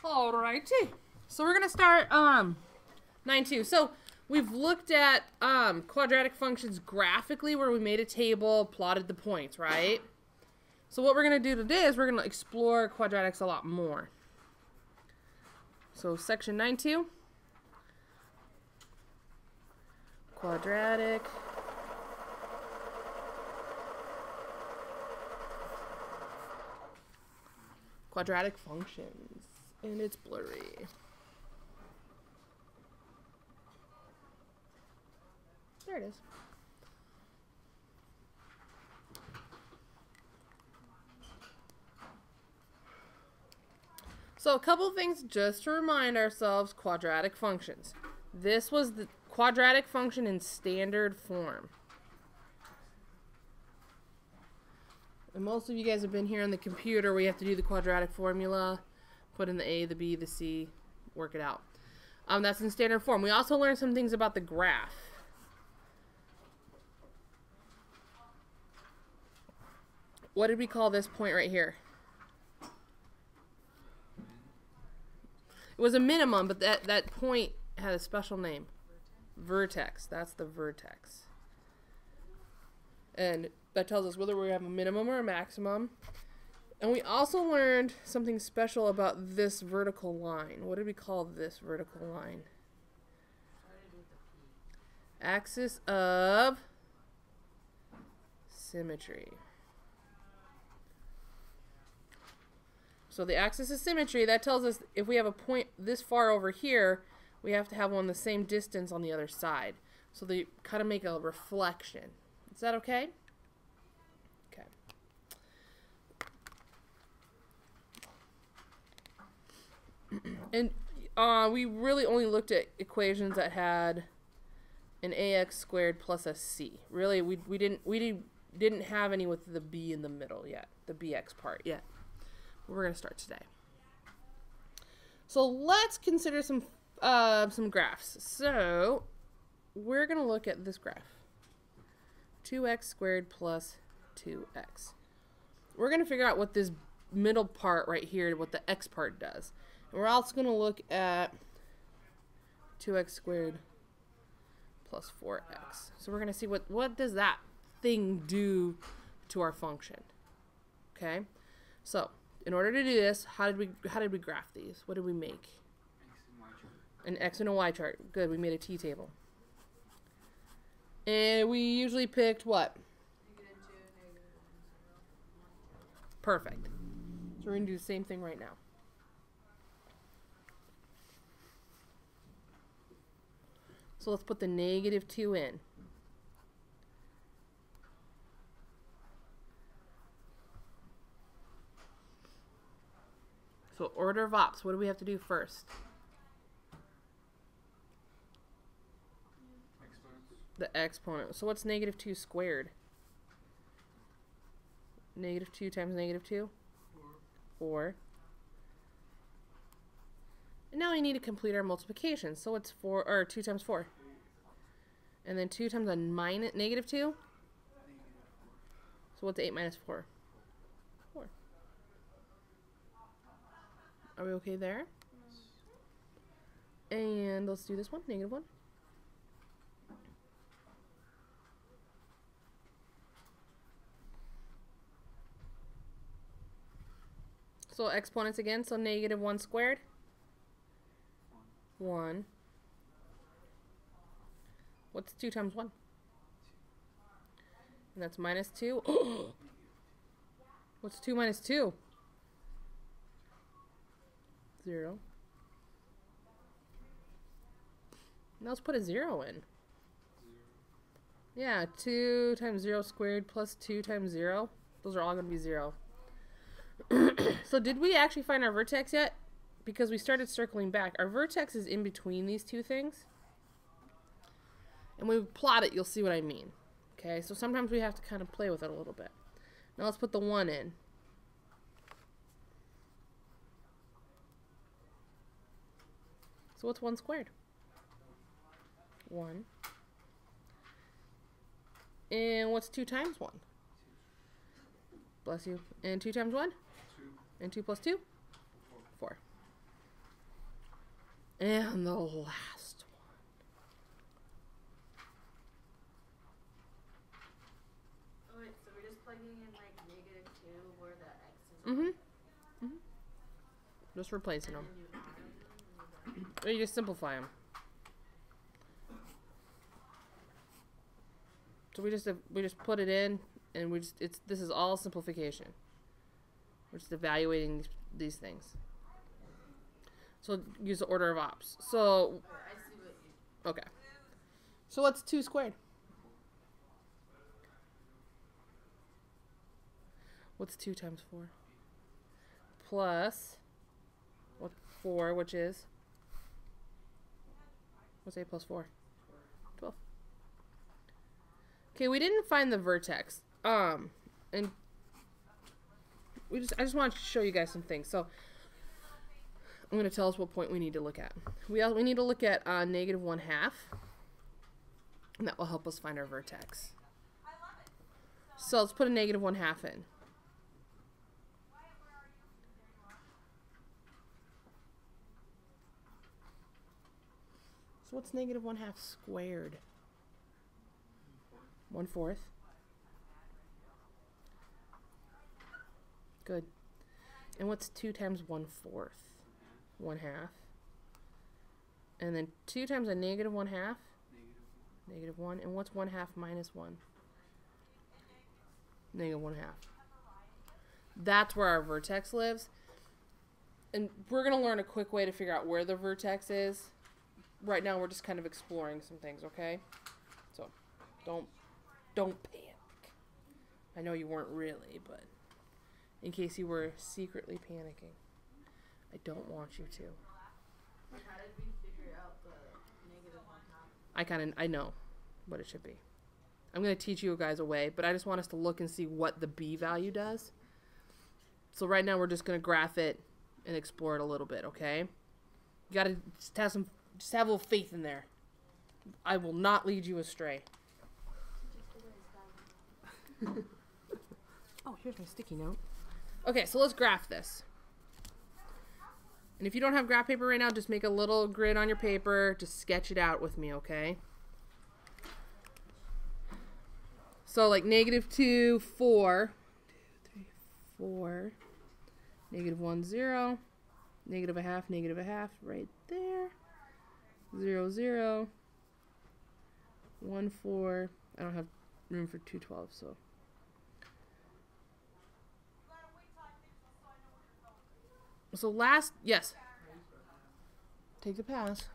Alrighty. So we're gonna start 9.2. So we've looked at quadratic functions graphically, where we made a table, plotted the points, right? So what we're gonna do today is we're gonna explore quadratics a lot more. So section 9.2, quadratic functions, and it's blurry. There it is. So a couple things just to remind ourselves: quadratic functions. This was the quadratic function in standard form. And most of you guys have been here on the computer where you have to do the quadratic formula, put in the A, the B, the C, work it out. That's in standard form. We also learned some things about the graph. What did we call this point right here? It was a minimum, but that point had a special name. Vertex. That's the vertex. And that tells us whether we have a minimum or a maximum. And we also learned something special about this vertical line. What did we call this vertical line? Axis of Symmetry. So the axis of symmetry, that tells us if we have a point this far over here, we have to have one the same distance on the other side. So they kind of make a reflection. Is that okay? Okay. And we really only looked at equations that had an ax squared plus a c. Really, we didn't have any with the b in the middle yet, the bx part yet. We're going to start today. So let's consider some graphs. So we're going to look at this graph. 2x squared plus 2x. We're going to figure out what this middle part right here, what the x part does. And we're also going to look at 2x squared plus 4x. So we're going to see what does that thing do to our function. Okay? So in order to do this, how did we graph these? What did we make? An x and a y chart. Good, we made a t-table. And we usually picked what? Perfect. So we're going to do the same thing right now. So let's put the -2 in. So order of ops, what do we have to do first? The exponent. So what's -2 squared? -2 times -2? 4. And now we need to complete our multiplication. So it's 2 times 4. And then 2 times a -2? So what's 8 minus 4? 4. Are we okay there? And let's do this one, -1. So exponents again, so -1 squared. 1. What's 2 times 1? And that's -2. What's 2 minus 2? 0. Now let's put a 0 in. Yeah, 2 times 0 squared plus 2 times 0. Those are all going to be 0. So did we actually find our vertex yet? Because we started circling back. Our vertex is in between these two things. And when we plot it, you'll see what I mean. Okay, so sometimes we have to kind of play with it a little bit. Now let's put the 1 in. So what's 1 squared? 1. And what's 2 times 1? Bless you. And 2 times 1? 2. And 2 plus 2? 4. And the last one. Oh, wait, so we're just plugging in like -2 where the x is. Mm-hmm. Mm-hmm. Just replacing them. Or you just simplify them. So we just put it in, and this is all simplification. We're just evaluating these things. So use the order of ops. So I see what you. okay. So what's 2 squared? What's 2 times 4? Plus what 4, which is what's 8 plus 4? 12. Okay, we didn't find the vertex. And I just want to show you guys some things. So I'm going to tell us what point we need to look at. We need to look at -1/2, and that will help us find our vertex. So let's put a -1/2 in. So what's -1/2 squared? 1/4. Good. And what's 2 times 1/4? 1/2. And then 2 times a -1/2? -1. And what's 1/2 minus 1? -1/2. That's where our vertex lives. And we're going to learn a quick way to figure out where the vertex is. Right now we're just kind of exploring some things, okay? So don't panic. I know you weren't really, but in case you were secretly panicking, I don't want you to. How did we figure out the -1/2? I know what it should be. I'm going to teach you guys a way, but I just want us to look and see what the b value does. So right now we're just going to graph it and explore it a little bit, okay? You got to just have a little faith in there. I will not lead you astray. Oh, here's my sticky note. Okay, so let's graph this. And if you don't have graph paper right now, just make a little grid on your paper. Just sketch it out with me, okay? So like -2, 4. 2, 3, 4. -1, 0. -1/2, -1/2, right there. 0, 0. 1, 4. I don't have room for 2 12, so. So yes. Take the pass.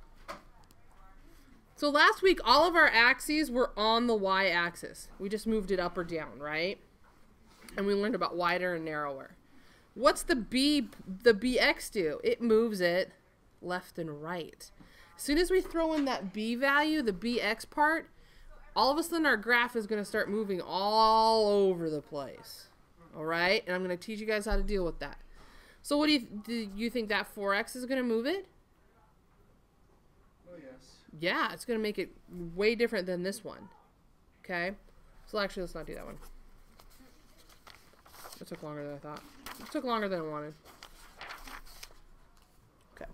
So last week, all of our axes were on the y-axis. We just moved it up or down, right? And we learned about wider and narrower. What's the bx do? It moves it left and right. As soon as we throw in that b value, the bx part, all of a sudden our graph is going to start moving all over the place. All right? And I'm going to teach you guys how to deal with that. So what do you think that 4x is going to move it? Oh, yes. Yeah, it's going to make it way different than this one. Okay? So actually, let's not do that one. It took longer than I thought. It took longer than I wanted. Okay.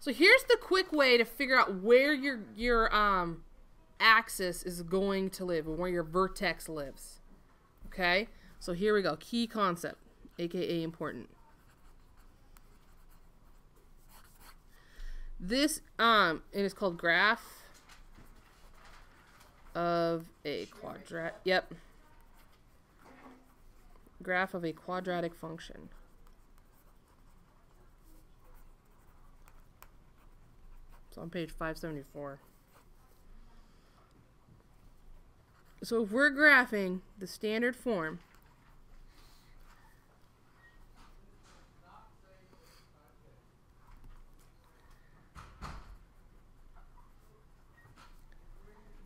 So here's the quick way to figure out where your axis is going to live, or where your vertex lives. Okay? So here we go. Key concept, aka important. This it is called graph of a quadratic. Yep. Graph of a quadratic function. It's on page 574. So if we're graphing the standard form,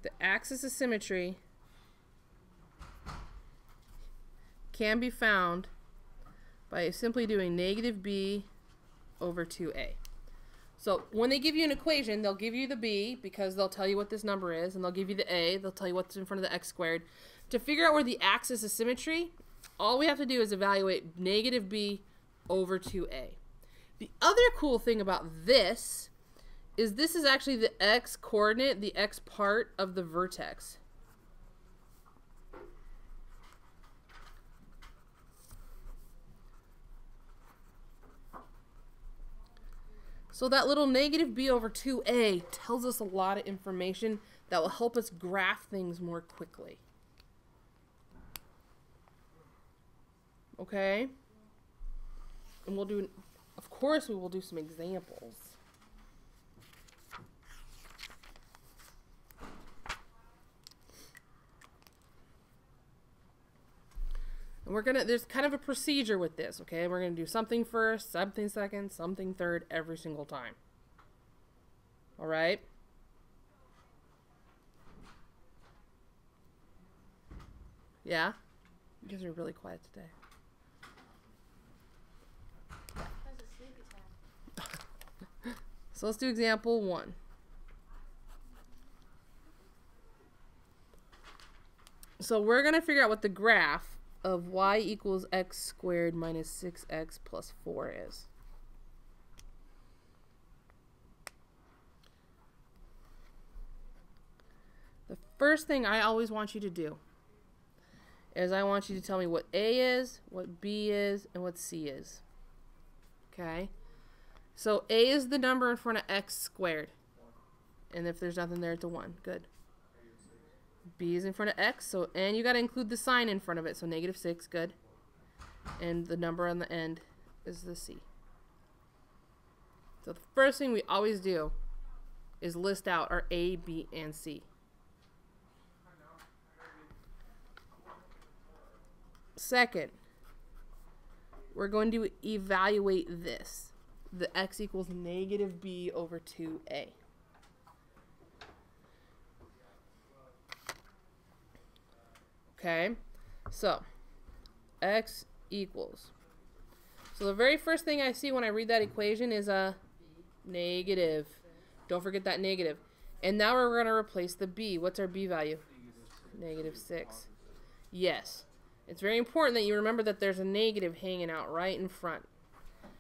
the axis of symmetry can be found by simply doing -b over 2a. So when they give you an equation, they'll give you the b because they'll tell you what this number is, and they'll give you the a, they'll tell you what's in front of the x squared. To figure out where the axis of symmetry, all we have to do is evaluate -b over 2a. The other cool thing about this is actually the x coordinate, the x part of the vertex. So that little negative b over 2a tells us a lot of information that will help us graph things more quickly. Okay? And we'll do, of course, we will do some examples. And we're gonna, there's kind of a procedure with this, okay? We're gonna do something first, something second, something third every single time. All right? Yeah? You guys are really quiet today. That's a sleepy time. So let's do example 1. So we're gonna figure out what the graph of y equals x squared minus 6x plus 4 is. The first thing I always want you to do is I want you to tell me what a is, what b is, and what c is. Okay? So a is the number in front of x squared. And if there's nothing there, it's a 1. Good. B is in front of x, so, and you got to include the sign in front of it, so negative 6, good. And the number on the end is the c. So the first thing we always do is list out our a, b, and c. Second, we're going to evaluate this. The x equals negative b over 2a. Okay, so x equals. So the very first thing I see when I read that equation is a negative. Don't forget that negative. And now we're going to replace the b. What's our b value? Negative 6. Yes. It's very important that you remember that there's a negative hanging out right in front.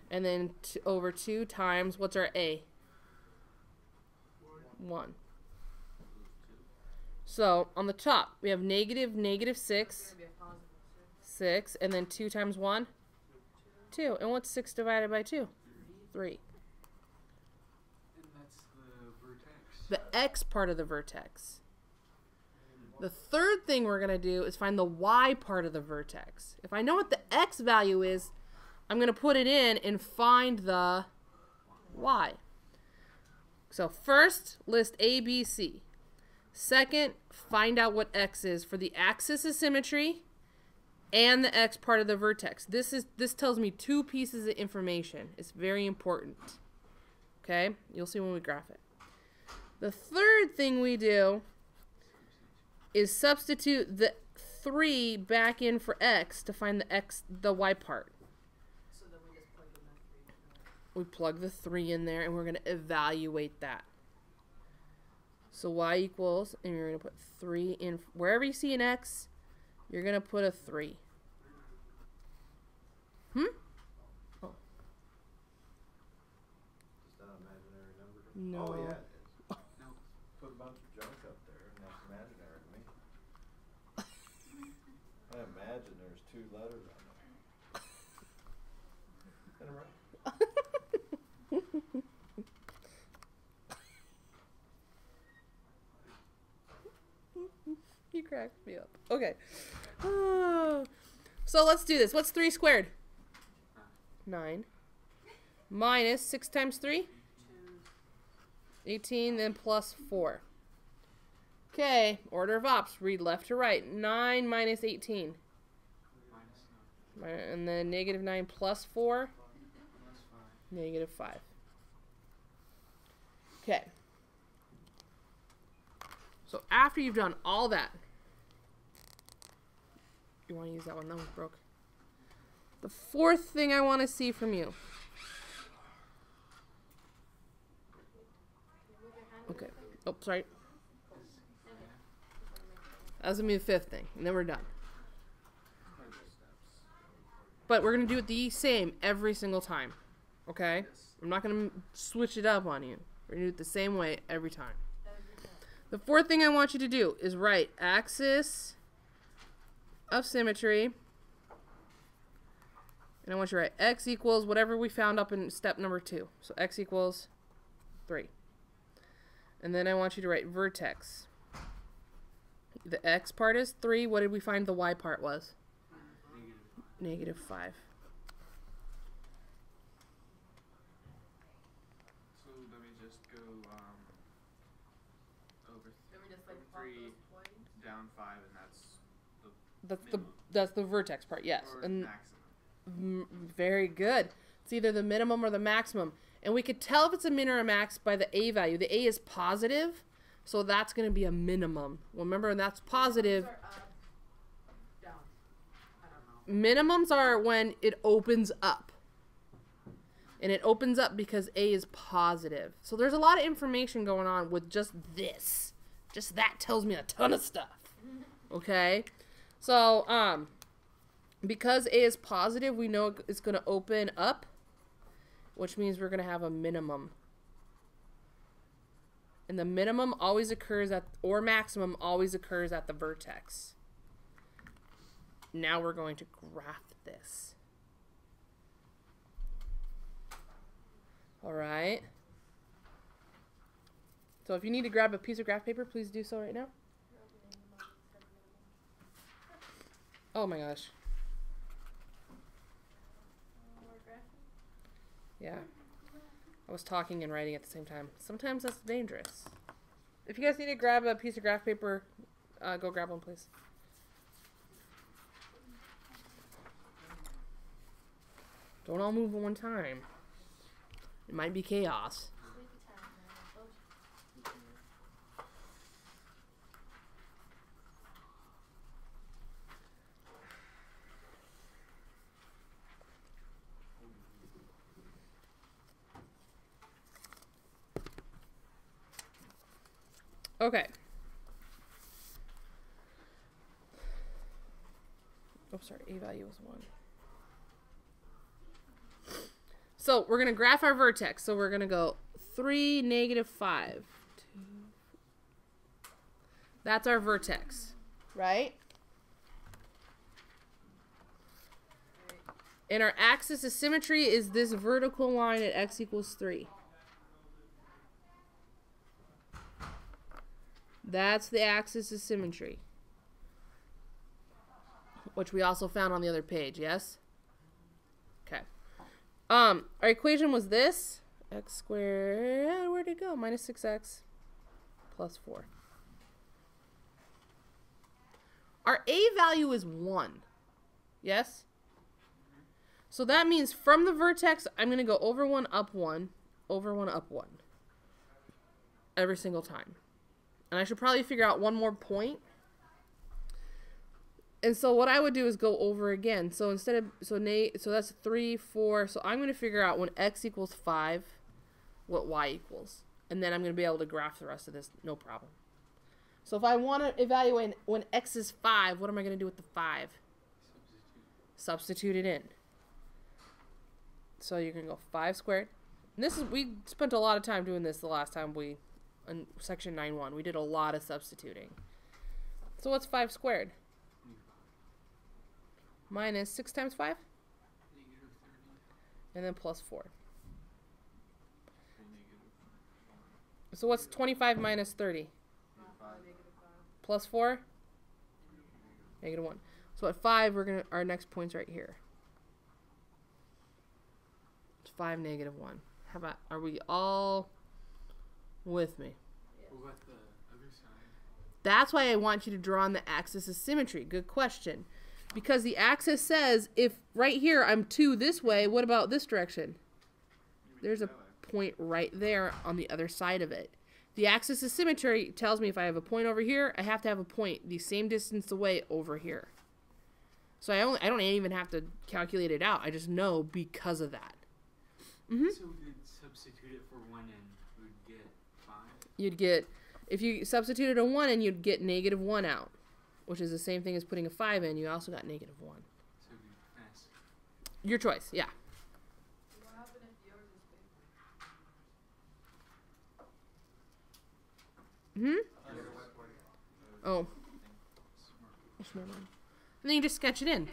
And then over 2 times, what's our a? 1. So, on the top, we have negative 6, 6, and then 2 times 1? 2. And what's 6 divided by 2? 3. And that's the vertex. The x part of the vertex. The third thing we're going to do is find the y part of the vertex. If I know what the x value is, I'm going to put it in and find the y. So first, list A, B, C. Second, find out what x is for the axis of symmetry and the x part of the vertex. This tells me 2 pieces of information. It's very important. Okay? You'll see when we graph it. The third thing we do is substitute the 3 back in for x to find the y part. So then we just plug in that 3. We plug the 3 in there and we're going to evaluate that. So y equals, and you're going to put 3 in. Wherever you see an x, you're going to put a 3. Oh. Is that an imaginary number? No. Oh, yeah, it is. No. Put a bunch of junk up there, and that's imaginary to me. I imagine there's 2 letters on there. Is that right? You cracked me up. Okay. So let's do this. What's 3 squared? 9. Minus 6 times 3? 18, then plus 4. Okay, order of ops. Read left to right. 9 minus 18. And then negative 9 plus 4? Negative 5. Okay. So after you've done all that, you want to use that one? That one broke. The fourth thing I want to see from you. Okay. Oh, sorry. That was going to be the fifth thing. And then we're done. But we're going to do it the same every single time. Okay? Yes. I'm not going to switch it up on you. We're going to do it the same way every time. Every time. The fourth thing I want you to do is write axis of symmetry. And I want you to write x equals whatever we found up in step number 2. So x equals 3. And then I want you to write vertex. The x part is 3. What did we find the y part was? Negative 5. Negative 5. So let me just go over Then we just like pop 3 those points. down 5, and that's the That's the vertex part, yes. or And maximum. very good. It's either the minimum or the maximum. And we could tell if it's a min or a max by the a value. The a is positive, so that's going to be a minimum. Well, remember, that's positive. Or up, down. I don't know. Minimums are when it opens up. And it opens up because a is positive. So there's a lot of information going on with just this. Just that tells me a ton of stuff. Okay? So, because a is positive, we know it's going to open up, which means we're going to have a minimum. And the minimum always occurs at, or maximum always occurs at the vertex. Now we're going to graph this. All right. So if you need to grab a piece of graph paper, please do so right now. Oh my gosh. Yeah. I was talking and writing at the same time. Sometimes that's dangerous. If you guys need to grab a piece of graph paper, go grab one, please. Don't all move at one time. It might be chaos. Okay. Oh, sorry. A value is 1. So we're going to graph our vertex. So we're going to go 3, negative 5. 2. That's our vertex, right? And our axis of symmetry is this vertical line at x equals 3. That's the axis of symmetry, which we also found on the other page, yes? Okay. Our equation was this. X squared, where'd it go? Minus 6x plus 4. Our a value is 1, yes? So that means from the vertex, I'm going to go over 1, up 1, over 1, up 1. Every single time. And I should probably figure out one more point. And so what I would do is go over again. So instead of, so that's 3, 4. So I'm going to figure out when x equals 5, what y equals. And then I'm going to be able to graph the rest of this, no problem. So if I want to evaluate when x is 5, what am I going to do with the 5? Substitute it in. So you're going to go 5 squared. And this is, we spent a lot of time doing this the last time we, in section 9.1. We did a lot of substituting. So what's 5 squared? Minus 6 times 5? Negative 30. And then plus 4. So what's 25 minus 30? Plus 4? Negative 1. So at 5, we're gonna, our next point's right here. It's 5, negative 1. How about, are we all with me? What about the other side? That's why I want you to draw on the axis of symmetry. Good question. Because the axis says, if right here I'm 2 this way, what about this direction? There's a point right there on the other side of it. The axis of symmetry tells me if I have a point over here, I have to have a point the same distance away over here. So I don't even have to calculate it out. I just know because of that. Mm-hmm. So we could substitute it for 1 and we would get 5? You'd get, if you substituted a 1 in, you'd get negative 1 out, which is the same thing as putting a 5 in. You also got negative 1. So we pass. Your choice, yeah. What happened if yours Hmm? Oh. And then you just sketch it in.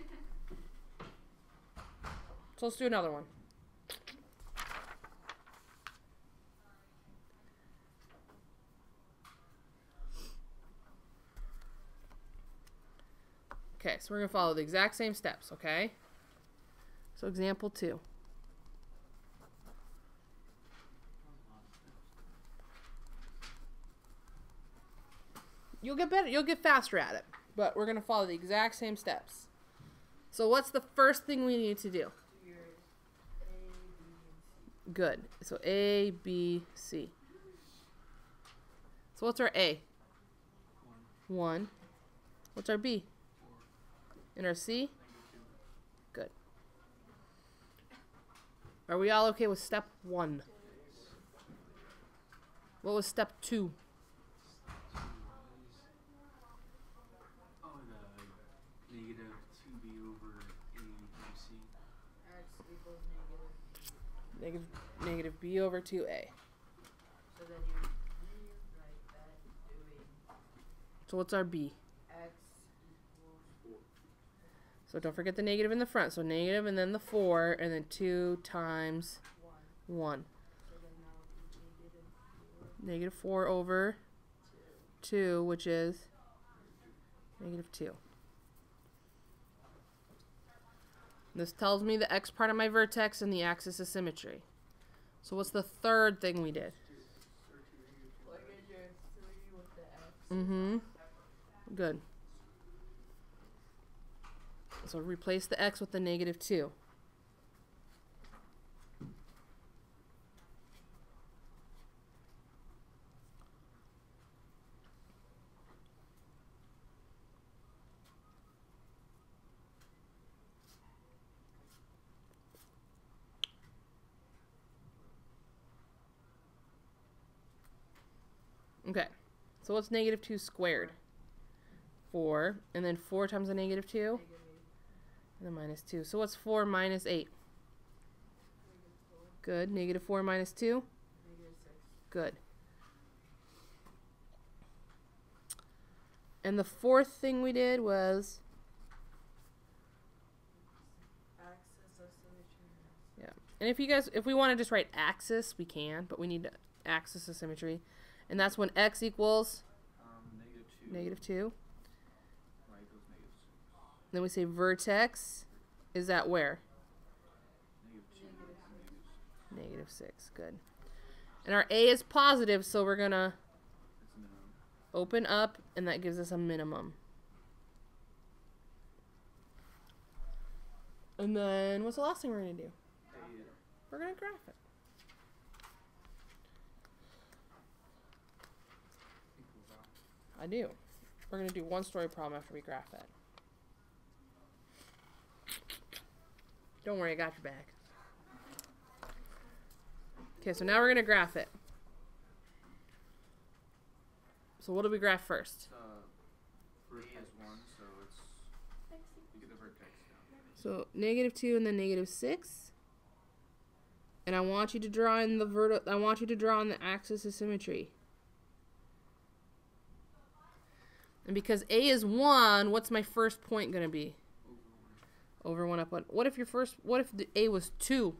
So let's do another one. Okay, so we're going to follow the exact same steps, okay? So example 2. You'll get better, you'll get faster at it, but we're going to follow the exact same steps. So what's the first thing we need to do? Good. So A, B, C. So what's our A? 1. What's our B? 4. And our C? Good. Are we all okay with step 1? What was step 2? Oh, the negative 2b over a times c. X equals Negative B over 2A. So then you rewrite that doing So what's our B? X equals 4. So don't forget the negative in the front. So negative and then the 4 and then 2 times 1. So then that would be Negative 4 over 2, which is negative 2. This tells me the x part of my vertex and the axis of symmetry. So what's the third thing we did? Plug in your 3 with the X. Mm-hmm. Good. So replace the x with the negative 2. Okay, so what's negative 2 squared? 4, and then 4 times the negative 2, and then minus 2. So what's 4 minus 8? Good. Negative 4 minus 2? Good. And the fourth thing we did was... Axis of symmetry. Yeah. And if we want to just write axis, we can, but we need axis of symmetry. And that's when x equals negative 2. Y equals negative 6. Then we say vertex is at where? Negative 6. Good. And our A is positive, so we're going to open up, and that gives us a minimum. And then what's the last thing we're going to do? We're going to graph it. I do. We're going to do one story problem after we graph it. Don't worry, I got your back. Okay, so now we're going to graph it. So what do we graph first? Vertex 1, so it's you get the vertex down. So negative 2 and then negative 6. And I want you to draw in the axis of symmetry. And because A is 1, what's my first point going to be? Over 1 up 1. What if the A was 2?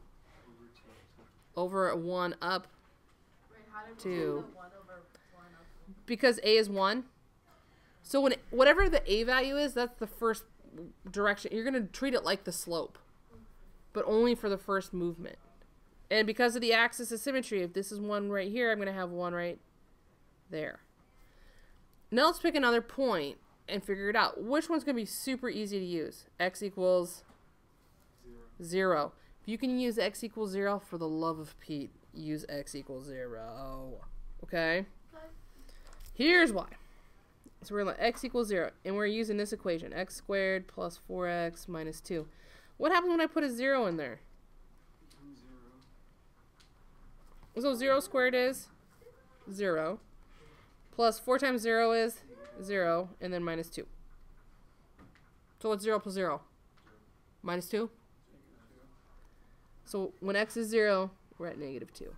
Over 1 up Wait, how did 2. we do the 1 over 1 up? Because A is 1. So whatever the A value is, that's the first direction. You're going to treat it like the slope. But only for the first movement. And because of the axis of symmetry, if this is 1 right here, I'm going to have 1 right there. Now let's pick another point and figure it out. Which one's going to be super easy to use? X equals 0. If you can use x equals 0, for the love of Pete, use x equals 0. Okay? Here's why. So we're going to let x equals 0. And we're using this equation. X squared plus 4x minus 2. What happens when I put a 0 in there? So 0 squared is 0. Plus 4 times 0 is 0, and then minus 2. So what's 0 plus 0? Minus 2? So when x is 0, we're at negative 2.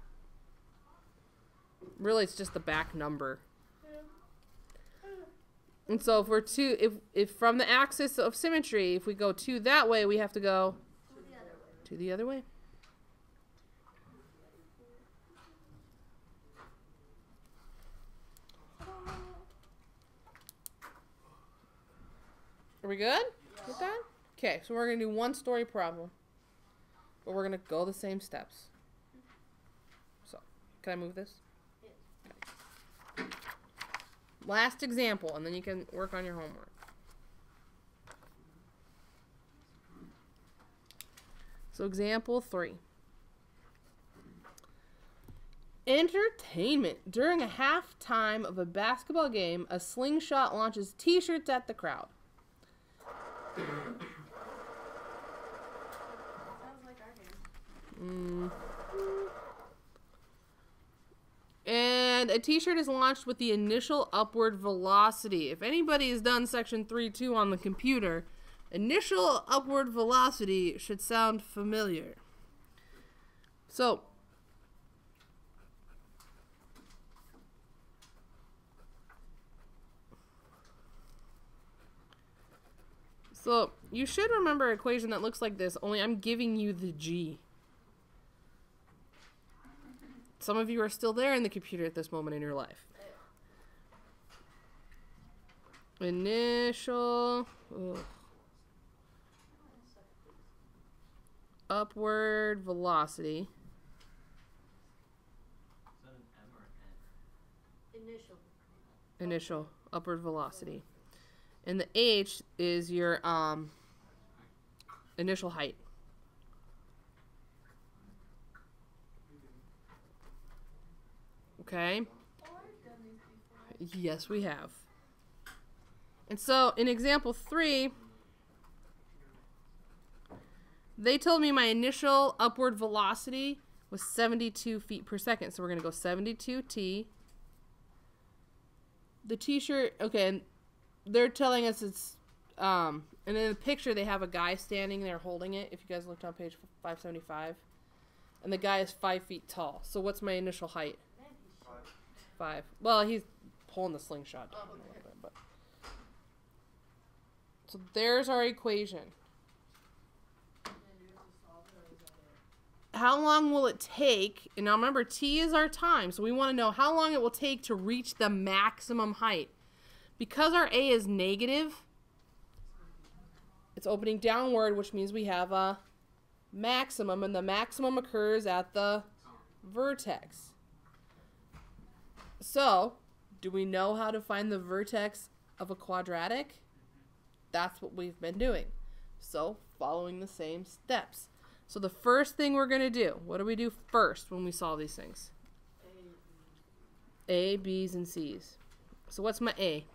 Really, it's just the back number. And so if we're if from the axis of symmetry, if we go 2 that way, we have to go to the other way. Are we good with that? Okay, so we're going to do one story problem. But we're going to go the same steps. So, can I move this? Okay. Last example, and then you can work on your homework. So, example 3. Entertainment. During a halftime of a basketball game, a slingshot launches t-shirts at the crowd. Sounds like our game. And a t-shirt is launched with the initial upward velocity. If anybody has done section 3.2 on the computer, initial upward velocity should sound familiar. So, you should remember an equation that looks like this, only I'm giving you the G. Some of you are still there in the computer at this moment in your life. Initial upward velocity. Is that an M or an N? Initial upward velocity. And the H is your initial height. Okay? Yes, we have. And so, in example 3, they told me my initial upward velocity was 72 feet per second. So we're going to go 72 t. The t-shirt, okay, and they're telling us it's, and in the picture they have a guy standing there holding it, if you guys looked on page 575. And the guy is 5 feet tall. So what's my initial height? 5. Well, he's pulling the slingshot down a little bit, but. So there's our equation. How long will it take? And now remember, t is our time, so we want to know how long it will take to reach the maximum height. Because our a is negative, it's opening downward, which means we have a maximum, and the maximum occurs at the vertex. So, do we know how to find the vertex of a quadratic? That's what we've been doing. So, following the same steps. So the first thing we're going to do, what do we do first when we solve these things? A, B's, and C's. So what's my A?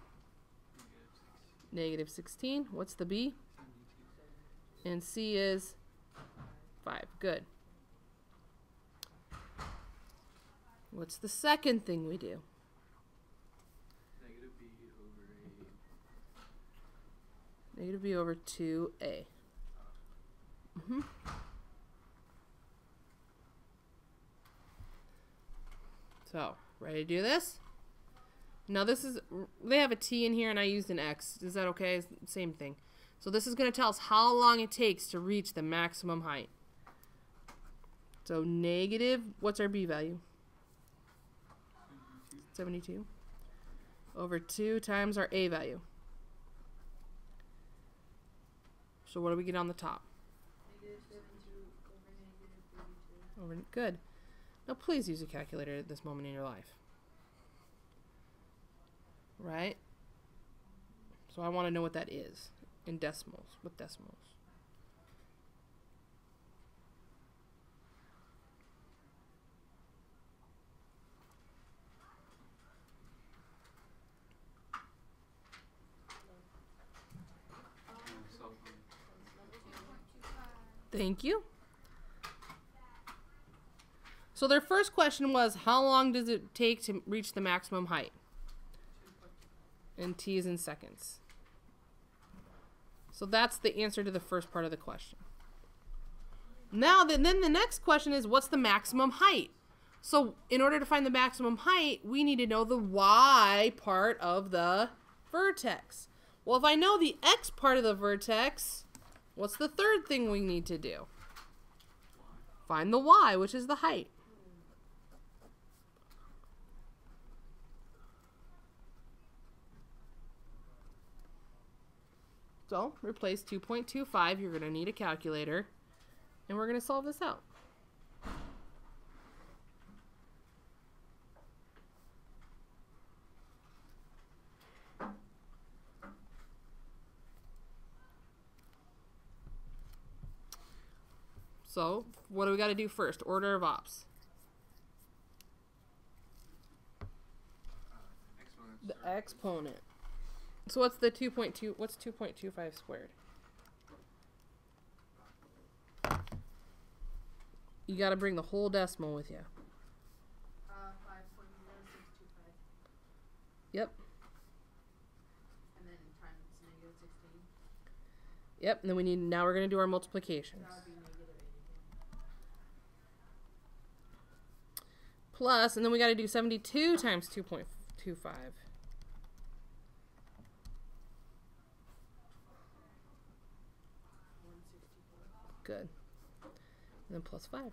Negative 16. What's the B? And C is 5. Good. What's the second thing we do? Negative B over A. Negative B over 2A. So, ready to do this? Now this is, they have a T in here and I used an X. Is that okay? Same thing. So this is going to tell us how long it takes to reach the maximum height. So negative, what's our B value? 72. Over 2 times our A value. So what do we get on the top? Negative 72 over negative 32. Over, good. Now please use a calculator at this moment in your life. Right? So I want to know what that is in decimals, with decimals. Thank you. So their first question was, how long does it take to reach the maximum height? And T is in seconds. So that's the answer to the first part of the question. Now, then the next question is, what's the maximum height? So in order to find the maximum height, we need to know the y part of the vertex. Well, if I know the x part of the vertex, what's the third thing we need to do? Find the y, which is the height. So, replace 2.25. You're going to need a calculator. And we're going to solve this out. So, what do we got to do first? Order of ops. The exponent. So what's the 2.2? What's 2.25 squared? You got to bring the whole decimal with you. 5.0625. Yep. And then times -16. Yep. And then we need. Now we're going to do our multiplications. That would be -80. Plus, and then we got to do 72 times 2.25. Good. And then plus 5.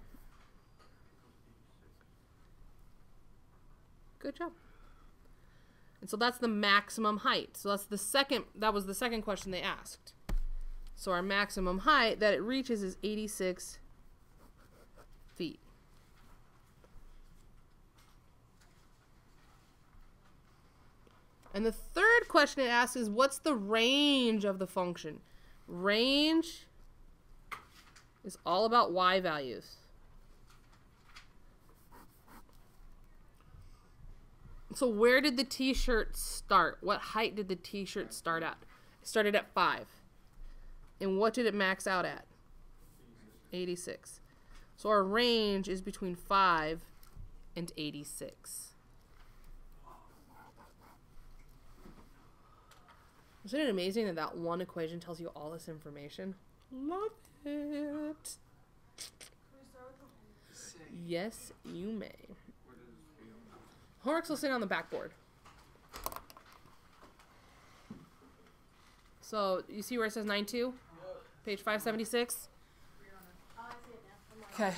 Good job. And so that's the maximum height. So that's the second, that was the second question they asked. So our maximum height that it reaches is 86 feet. And the third question it asks is, what's the range of the function? Range is all about y values. So where did the t-shirt start? What height did the t-shirt start at? It started at 5. And what did it max out at? 86. So our range is between 5 and 86. Isn't it amazing that that one equation tells you all this information? Love it. Can we start with the homework? Yes, you may. What is the Homework's will sit on the backboard. So, you see where it says 9.2? Page 576? Oh, I see it now. I'm like, Okay.